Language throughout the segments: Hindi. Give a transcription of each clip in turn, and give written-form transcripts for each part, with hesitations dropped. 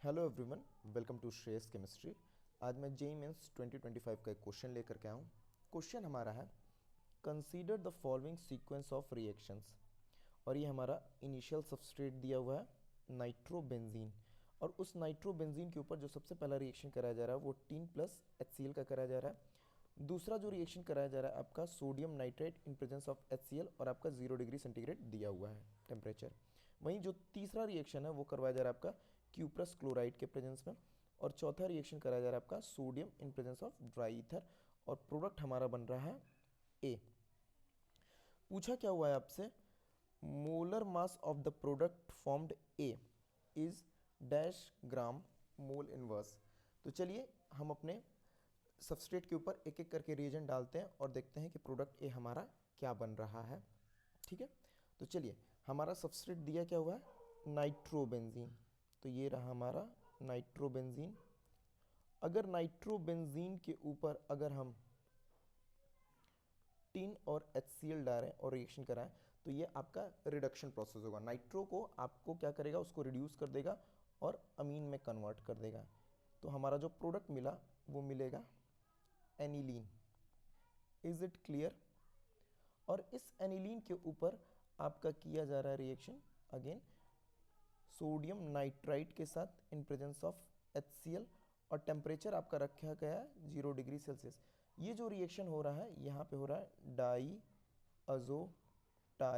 Hello everyone, welcome to Shreyas chemistry. आज मैं जेईई मेंस 2025 का एक क्वेश्चन लेकर के आया हूँ। क्वेश्चन हमारा है consider the following sequence of reactions, और ये हमारा इनिशियल सबस्ट्रेट दिया हुआ है नाइट्रोबेंजीन, और उस नाइट्रोबेंजीन के ऊपर जो सबसे पहला रिएक्शन कराया जा रहा है वो टीन प्लस HCl का कराया जा रहा है। दूसरा जो रिएक्शन कराया जा रहा है आपका sodium nitrite in presence of HCl, और आपका 0 डिग्री सेंटीग्रेड दिया हुआ है टेम्परेचर। वहीं जो तीसरा रिएक्शन है वो करवाया जा रहा है आपका क्यूप्रस क्लोराइड के प्रेजेंस में, और चौथा रिएक्शन कराया जा रहा है आपका sodium in presence of dry ether, और प्रोडक्ट हमारा बन रहा है ए। पूछा क्या हुआ है आपसे, molar mass of the product formed A is dash gram mole inverse. तो चलिए हम अपने सबस्ट्रेट के ऊपर एक एक करके रिएजेंट डालते हैं और देखते हैं कि प्रोडक्ट ए हमारा क्या बन रहा है। ठीक है, तो चलिए हमारा सबस्ट्रेट दिया क्या हुआ है नाइट्रोबेंजीन, तो ये रहा हमारा नाइट्रोबेंजीन। अगर नाइट्रोबेंजीन के ऊपर अगर हम टिन और HCl डालें और रिएक्शन कराएं तो ये आपका रिडक्शन प्रोसेस होगा। नाइट्रो को आपको क्या करेगा, उसको रिड्यूस कर देगा और अमीन में कन्वर्ट कर देगा। तो हमारा जो प्रोडक्ट मिला वो मिलेगा एनिलीन। Is it clear? और इस एनिलीन के ऊपर आपका किया जा रहा है रिएक्शन अगेन सोडियम नाइट्राइट के साथ इन प्रेजेंस ऑफ HCl, और टेम्परेचर आपका रखा गया है 0 डिग्री सेल्सियस। ये जो रिएक्शन हो रहा है यहाँ पे हो रहा है डाई अजोटाइजेशन।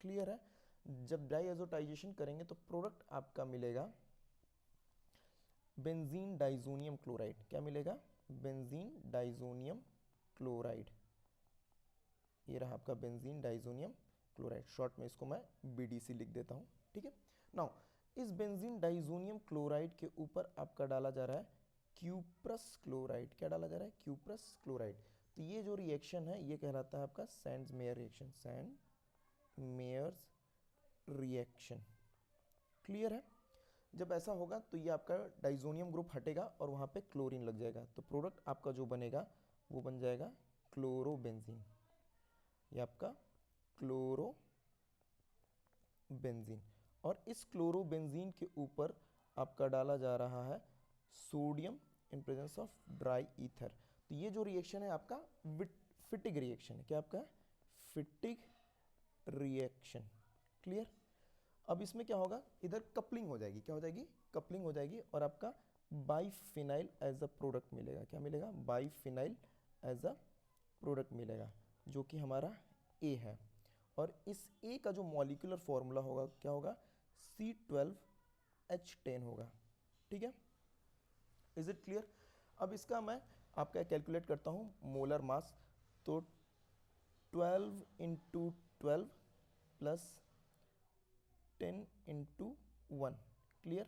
क्लियर है? जब डाई अजोटाइजेशन करेंगे तो प्रोडक्ट आपका मिलेगा बेंजीन डाइजोनियम क्लोराइड। क्या मिलेगा? Benzene diazonium chloride. ये रहा आपका बेंजीन डाइजोनियम क्लोराइड, शॉर्ट में इसको मैं BDC लिख देता हूँ। ठीक है, नाउ इस बेंजीन डाइजोनियम क्लोराइड के ऊपर आपका डाला जा रहा है क्यूप्रस क्लोराइड। क्या डाला जा रहा है? Cuprous chloride. तो ये जो रिएक्शन है ये कहलाता है आपका Sands-mayor reaction, sand-Myers reaction. Clear है? जब ऐसा होगा तो ये आपका डाइजोनियम ग्रुप हटेगा और वहाँ पे क्लोरीन लग जाएगा, तो प्रोडक्ट आपका जो बनेगा वो बन जाएगा क्लोरोबेंजीन। ये आपका क्लोरोबेंजीन, और इस क्लोरोबेंजीन के ऊपर आपका डाला जा रहा है sodium in presence of dry ether. तो ये जो रिएक्शन है आपका फिटिग रिएक्शन है। क्या आपका? फिटिग रिएक्शन। क्लियर? अब इसमें क्या होगा, इधर कपलिंग हो जाएगी। क्या हो जाएगी? कपलिंग हो जाएगी, और आपका बाइफिनाइल एज अ प्रोडक्ट मिलेगा। क्या मिलेगा? बाइफिनाइल एज अ प्रोडक्ट मिलेगा, जो कि हमारा ए है। और इस ए का जो मॉलिक्यूलर फॉर्मूला होगा क्या होगा? C12H10 होगा। ठीक है, इज इट क्लियर? अब इसका मैं आपका कैलकुलेट करता हूँ मोलर मास। तो 12 इंटू 12 प्लस 10 इंटू 1, क्लियर?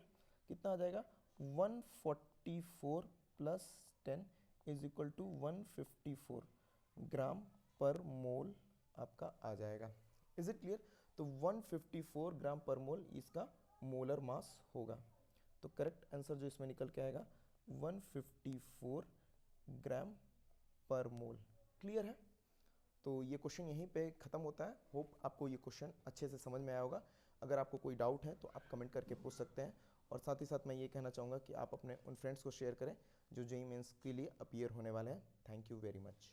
कितना आ जाएगा? 144 प्लस 10 इज इक्वल टू 154 ग्राम पर मोल आपका आ जाएगा। Is it clear? तो 154 ग्राम पर मोल इसका मोलर मास होगा। तो करेक्ट आंसर जो इसमें निकल के आएगा 154 ग्राम पर मोल। क्लियर है? तो ये क्वेश्चन यहीं पे ख़त्म होता है। होप आपको ये क्वेश्चन अच्छे से समझ में आया होगा। अगर आपको कोई डाउट है तो आप कमेंट करके पूछ सकते हैं, और साथ ही साथ मैं ये कहना चाहूँगा कि आप अपने उन फ्रेंड्स को शेयर करें जो जेईई मेंस के लिए अपीयर होने वाले हैं। Thank you very much.